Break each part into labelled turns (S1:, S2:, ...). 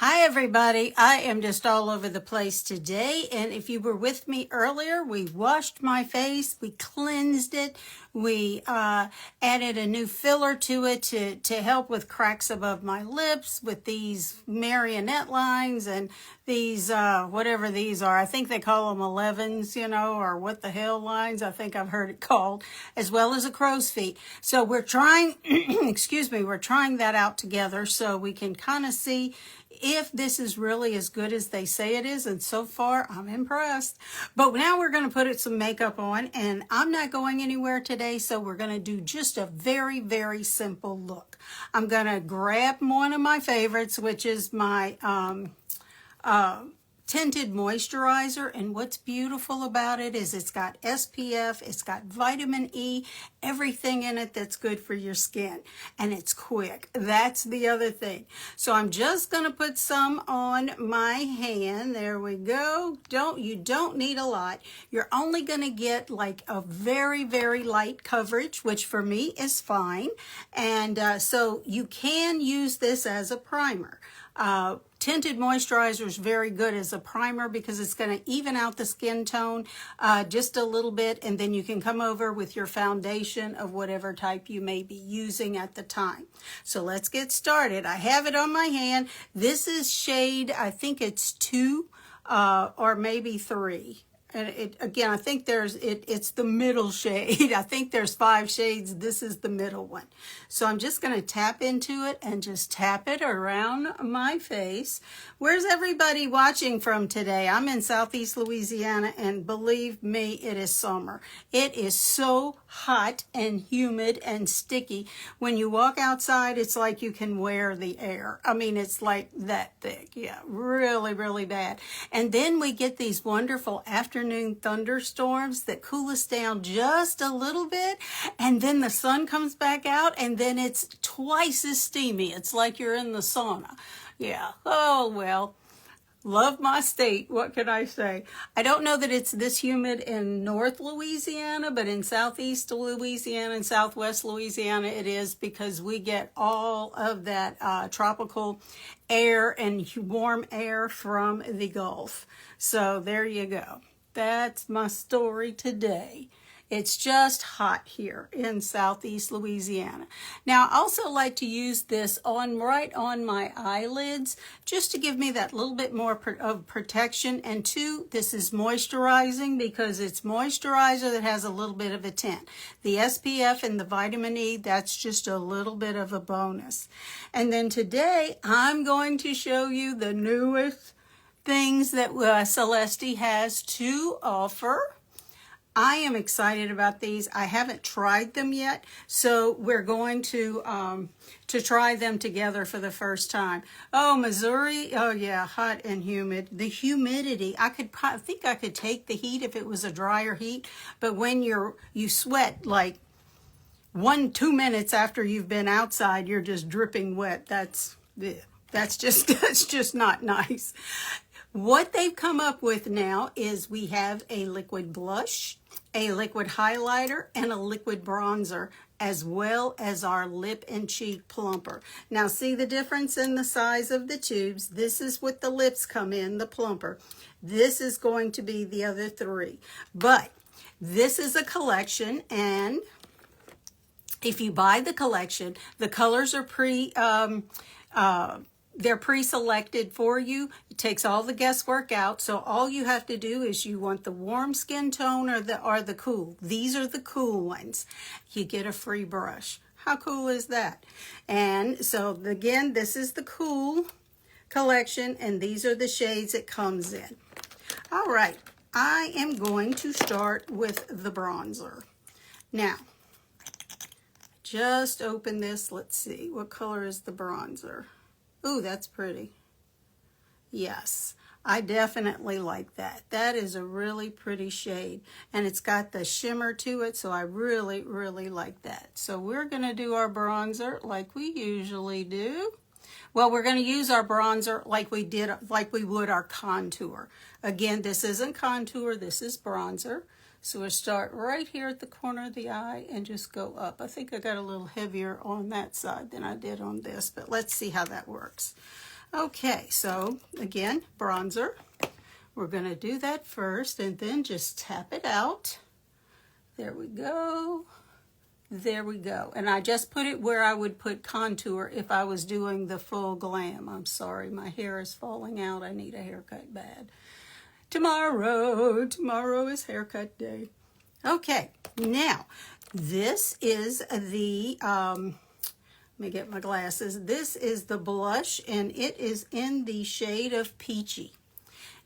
S1: Hi everybody, I am just all over the place today, and if you were with me earlier, we washed my face, we cleansed it, we added a new filler to it to help with cracks above my lips with these marionette lines and these whatever these are. I think they call them 11s, or what the hell lines, I think I've heard it called, as well as a crow's feet. So we're trying, excuse me, we're trying that out together so we can kind of see if this is really as good as they say it is, and so far I'm impressed. But now we're going to put some makeup on, and I'm not going anywhere today, so we're going to do just a very, very simple look. I'm going to grab one of my favorites, which is my tinted moisturizer, and what's beautiful about it is it's got SPF, it's got vitamin E, everything in it that's good for your skin, and it's quick. That's the other thing. So I'm just going to put some on my hand. There we go. You don't need a lot. You're only going to get like a very, very light coverage, which for me is fine. And so you can use this as a primer. Tinted moisturizer is very good as a primer because it's going to even out the skin tone just a little bit, and then you can come over with your foundation of whatever type you may be using at the time. So let's get started. I have it on my hand. This is shade, I think it's 2 or maybe 3. And again, I think it's the middle shade. I think there's 5 shades. This is the middle one. So I'm just going to tap into it and just tap it around my face. Where's everybody watching from today? I'm in Southeast Louisiana, and believe me, it is summer. It is so hot and humid and sticky. When you walk outside, it's like you can wear the air. I mean, it's like that thick. Yeah, really, really bad. And then we get these wonderful afternoon thunderstorms that cool us down just a little bit, and then the sun comes back out, and then it's twice as steamy. It's like you're in the sauna. Yeah. Oh, well. Love my state. What can I say? I don't know that it's this humid in North Louisiana, but in Southeast Louisiana and Southwest Louisiana it is, because we get all of that tropical air and warm air from the Gulf. So there you go. That's my story today. It's just hot here in Southeast Louisiana. Now, I also like to use this right on my eyelids, just to give me that little bit more of protection. And 2, this is moisturizing because it's moisturizer that has a little bit of a tint. The SPF and the vitamin E, that's just a little bit of a bonus. And then today, I'm going to show you the newest things that Celeste has to offer. I am excited about these. I haven't tried them yet, so we're going to try them together for the first time. Oh, Missouri. Oh yeah, hot and humid. The humidity. I think I could take the heat if it was a drier heat, but when you sweat like 1-2 minutes after you've been outside, you're just dripping wet. That's just not nice. What they've come up with now is we have a liquid blush, a liquid highlighter, and a liquid bronzer, as well as our lip and cheek plumper. Now see the difference in the size of the tubes. This is what the lips come in, the plumper. This is going to be the other 3. But this is a collection, and if you buy the collection, the colors are they're pre-selected for you. It takes all the guesswork out. So all you have to do is you want the warm skin tone or the cool. These are the cool ones. You get a free brush. How cool is that? And so again, this is the cool collection, and these are the shades it comes in. All right, I am going to start with the bronzer. Now, just open this. Let's see, what color is the bronzer? Ooh, that's pretty. Yes, I definitely like that. That is a really pretty shade, and it's got the shimmer to it, so I really, really like that. So we're going to do our bronzer like we usually do. Well, we're going to use our bronzer like we would our contour. Again, this isn't contour, this is bronzer. So we'll start right here at the corner of the eye and just go up. I think I got a little heavier on that side than I did on this, but let's see how that works. Okay, so again, bronzer. We're going to do that first and then just tap it out. There we go. There we go. And I just put it where I would put contour if I was doing the full glam. I'm sorry, my hair is falling out. I need a haircut bad. Tomorrow is haircut day. Okay, now this is the, let me get my glasses. This is the blush and it is in the shade of Peachy.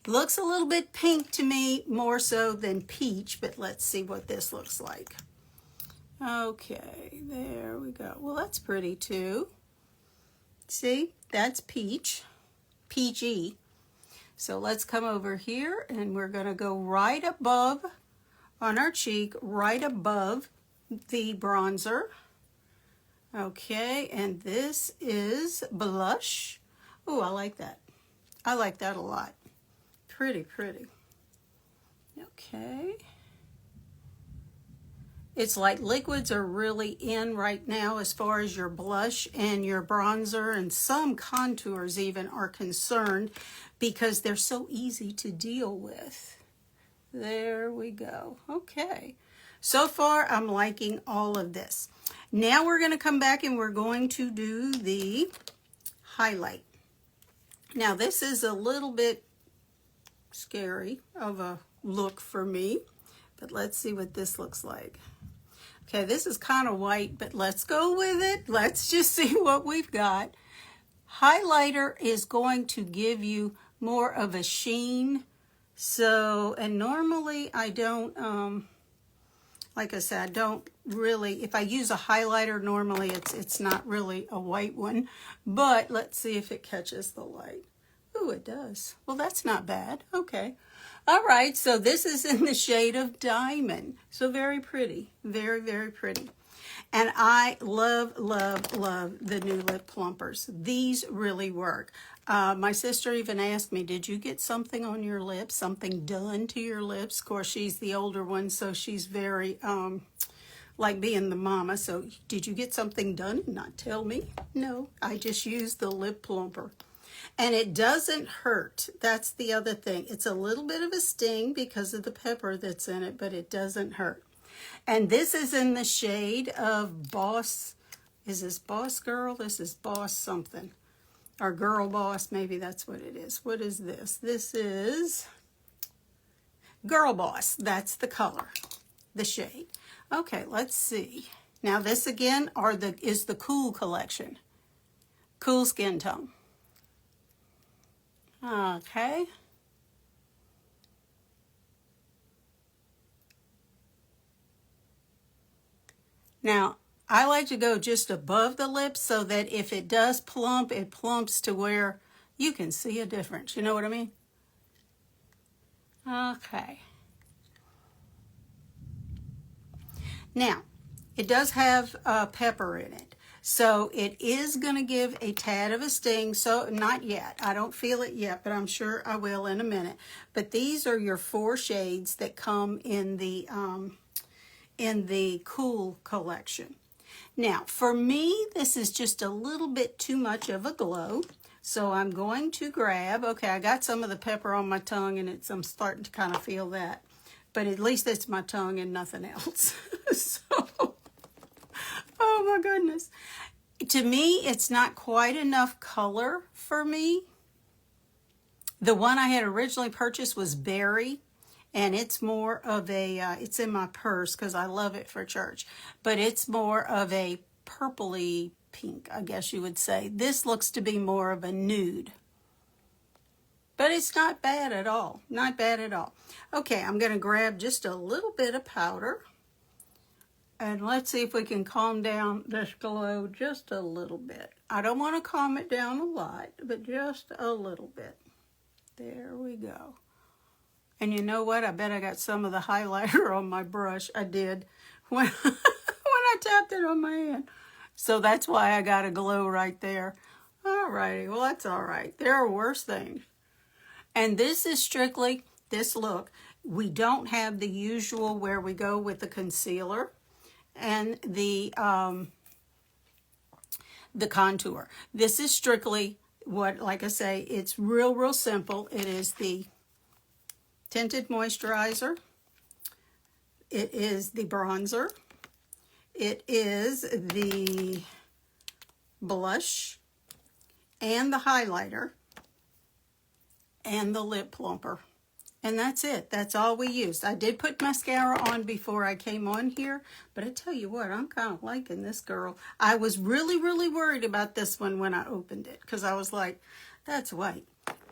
S1: Looks a little bit pink to me, more so than peach, but let's see what this looks like. Okay, there we go. Well, that's pretty too. See, that's peach, peachy. So let's come over here and we're going to go right above on our cheek, right above the bronzer. Okay, and this is blush. Oh, I like that. I like that a lot. Pretty, pretty. Okay. It's like liquids are really in right now as far as your blush and your bronzer, and some contours even are concerned because they're so easy to deal with. There we go. Okay. So far, I'm liking all of this. Now we're going to come back and we're going to do the highlight. Now this is a little bit scary of a look for me, but let's see what this looks like. Okay, this is kind of white, but let's go with it. Let's just see what we've got. Highlighter is going to give you more of a sheen. So, and normally I don't, like I said, I don't really, if I use a highlighter, normally it's not really a white one, but let's see if it catches the light. Ooh, it does. Well, that's not bad. Okay. All right, so this is in the shade of Diamond. So very pretty. Very, very pretty. And I love, love, love the new Lip Plumpers. These really work. My sister even asked me, did you get something on your lips, something done to your lips? Of course, she's the older one, so she's very, like being the mama. So did you get something done and not tell me? No, I just used the Lip Plumper. And it doesn't hurt. That's the other thing. It's a little bit of a sting because of the pepper that's in it, but it doesn't hurt. And this is in the shade of Boss. Is this Boss Girl? This is Boss something. Or Girl Boss, maybe that's what it is. What is this? This is Girl Boss. That's the color, the shade. Okay, let's see. Now this again is the Cool collection. Cool Skin Tone. Okay. Now, I like to go just above the lips so that if it does plump, it plumps to where you can see a difference. You know what I mean? Okay. Now, it does have pepper in it. So it is going to give a tad of a sting. So not yet. I don't feel it yet, but I'm sure I will in a minute. But these are your 4 shades that come in the Cool collection. Now, for me, this is just a little bit too much of a glow. So I'm going to grab, okay, I got some of the pepper on my tongue and I'm starting to kind of feel that. But at least it's my tongue and nothing else. So, oh my goodness. To me, it's not quite enough color for me. The one I had originally purchased was Berry. And it's more of a, it's in my purse because I love it for church. But it's more of a purpley pink, I guess you would say. This looks to be more of a nude. But it's not bad at all. Not bad at all. Okay, I'm going to grab just a little bit of powder. And let's see if we can calm down this glow just a little bit. I don't want to calm it down a lot, but just a little bit. There we go. And you know what? I bet I got some of the highlighter on my brush. I did when, when I tapped it on my hand. So that's why I got a glow right there. All righty. Well, that's all right. There are worse things. And this is strictly this look. We don't have the usual where we go with the concealer and the contour. This is strictly like I say, it's real simple. It is the tinted moisturizer. It is the bronzer. It is the blush and the highlighter and the lip plumper. And that's it. That's all we used. I did put mascara on before I came on here, but I tell you what, I'm kind of liking this girl. I was really worried about this one when I opened it because I was like, that's white.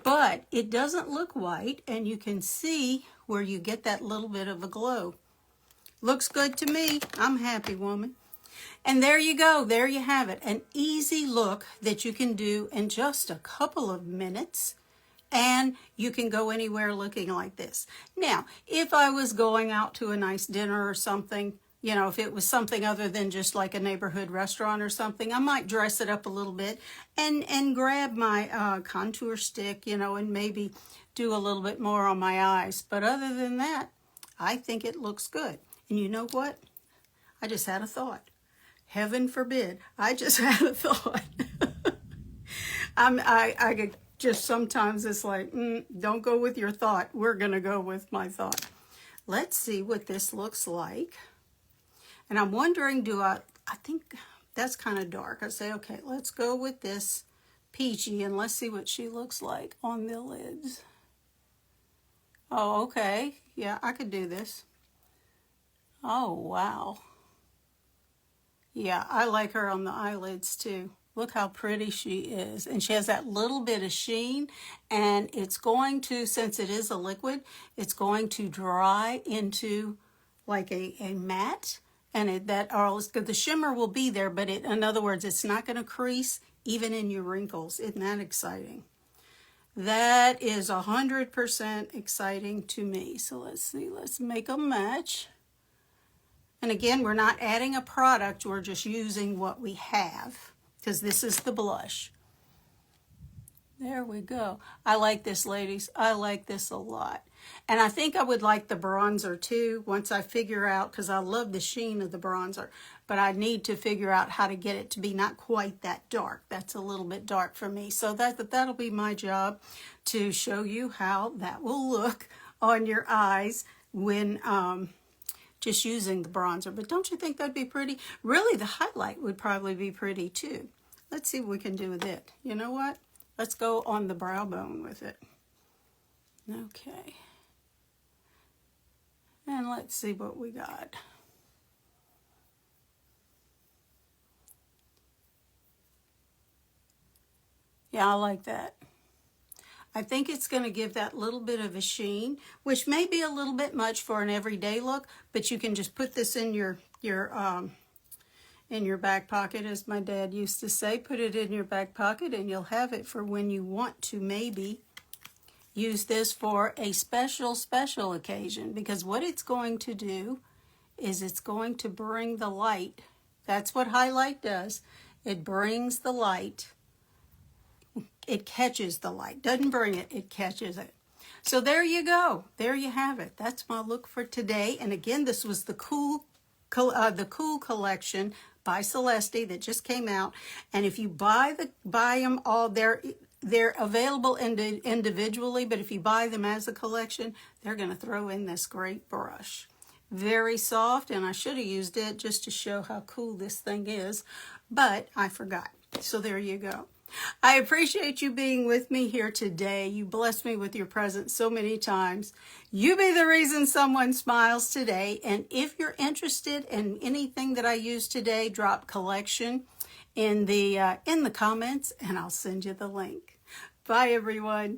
S1: But it doesn't look white, and you can see where you get that little bit of a glow. Looks good to me. I'm a happy woman. And there you go. There you have it. An easy look that you can do in just a couple of minutes. And you can go anywhere looking like this. Now, if I was going out to a nice dinner or something, you know, if it was something other than just like a neighborhood restaurant or something, I might dress it up a little bit and grab my contour stick, you know, and maybe do a little bit more on my eyes. But other than that, I think it looks good. And you know what? I just had a thought. Heaven forbid. I just had a thought. I could just sometimes it's like, don't go with your thought. We're going to go with my thought. Let's see what this looks like. And I'm wondering, I think that's kind of dark. I say, okay, let's go with this peachy and let's see what she looks like on the lids. Oh, okay. Yeah, I could do this. Oh, wow. Yeah, I like her on the eyelids too. Look how pretty she is. And she has that little bit of sheen, and it's going to, since it is a liquid, it's going to dry into like a matte, and the shimmer will be there, but in other words, it's not going to crease even in your wrinkles. Isn't that exciting? That is 100% exciting to me. So let's see, let's make a match. And again, we're not adding a product, we're just using what we have, because this is the blush. There we go. I like this, ladies. I like this a lot. And I think I would like the bronzer too, once I figure out, because I love the sheen of the bronzer, but I need to figure out how to get it to be not quite that dark. That's a little bit dark for me. So that'll be my job, to show you how that will look on your eyes when just using the bronzer. But don't you think that'd be pretty? Really, the highlight would probably be pretty too. Let's see what we can do with it. You know what? Let's go on the brow bone with it. Okay. And let's see what we got. Yeah, I like that. I think it's going to give that little bit of a sheen, which may be a little bit much for an everyday look, but you can just put this in your back pocket, as my dad used to say. Put it in your back pocket and you'll have it for when you want to maybe use this for a special occasion, because what it's going to do is it's going to bring the light. That's what highlight does. It brings the light. It catches the light. Doesn't bring it, it catches it. So there you go. There you have it. That's my look for today. And again, this was the Cool Collection by Celeste that just came out. And if you buy them all, they're available individually, but if you buy them as a collection, they're going to throw in this great brush. Very soft, and I should have used it just to show how cool this thing is, but I forgot. So there you go. I appreciate you being with me here today. You blessed me with your presence so many times. You be the reason someone smiles today. And if you're interested in anything that I used today, drop collection in the comments and I'll send you the link. Bye, everyone.